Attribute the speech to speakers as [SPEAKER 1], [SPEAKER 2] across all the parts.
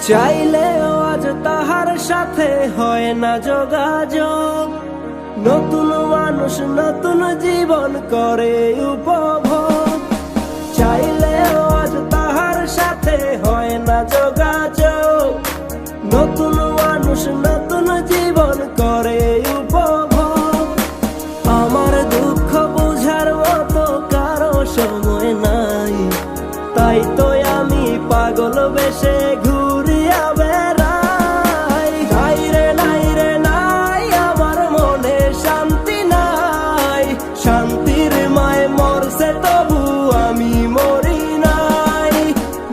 [SPEAKER 1] চাইলেও আজ তাহার সাথে হয় না যোগাযোগ। নতুন মানুষ নতুন জীবন করে উপভোগ। চাইলেও আজ তাহার সাথে হয় না যোগাযোগ। নতুন মানুষ নতুন জীবন করে উপভোগ। আমার দুঃখ বুঝার মতো কারো সময় নাই, তাই তো আমি পাগল বেশে ঘুরিয়া বেড়াই। নাই রে নাই রে নাই, আমার মনে শান্তি নাই। শান্তির মায় মরছে তবু আমি মরি নাই।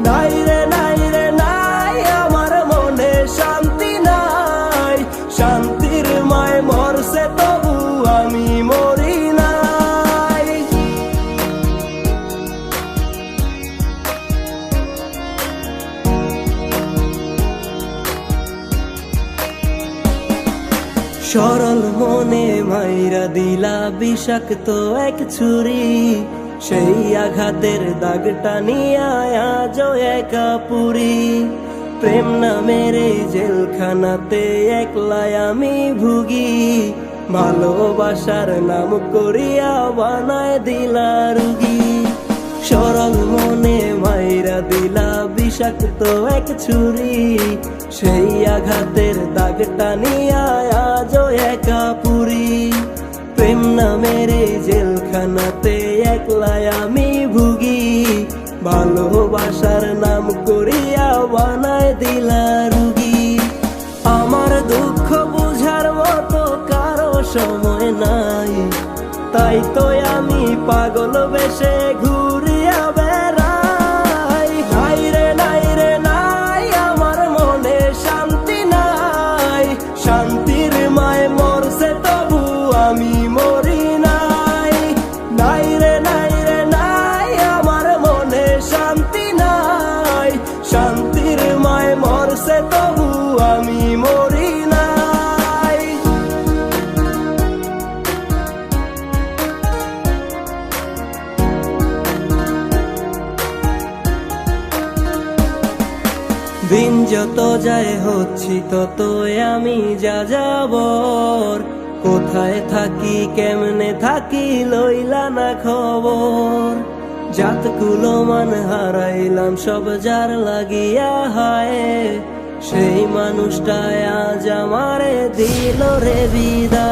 [SPEAKER 1] নাই রে নাই রে নাই, আমার মনে শান্তি নাই। শান্তির মায় মরছে তবু আমি মরি নাই। সরল মনে মাইরা দিলা বিষাক্ত এক ছুরি। সেই আঘাতের দাগটা নিয়ে আজও একা পুরি। প্রেম নামের এই জেলখানাতে একলাই আমি ভুগি। ভালোবাসার নাম করিয়া বানায় দিলা রুগী। সরল মনে মাইরা দিলা বিষাক্ত এক ছুরি। সেই আঘাতের দাগটা নিয়ে আজও একা পুরি। প্রেম নামের এই জেলখানাতে একলাই আমি ভুগি। ভালোবাসার নাম করিয়া বানায় দিলা রুগী। আমার দুঃখ বুঝার মতো কারো সময় নাই, তাই তো আমি পাগল বেশে ঘুরিয়া বেড়াই। নাই রে নাই রে নাই, আমার মনে শান্তি নাই। শান্তির মায় মরছে তবু আমি মরি নাই। নাই রে নাই রে নাই, আমার মনে শান্তি নাই। শান্তির মায় মরছে তবু আমি মরি নাই। দিন যত যায় হচ্ছি তত আমি যা যাবর। কোথায় থাকি কেমনে থাকি লইলা না খবর। জাতগুলো মান হারাইলাম সব যার লাগিয়া হায়। সেই মানুষটায় আজ আমারে দিল রে বিদায়।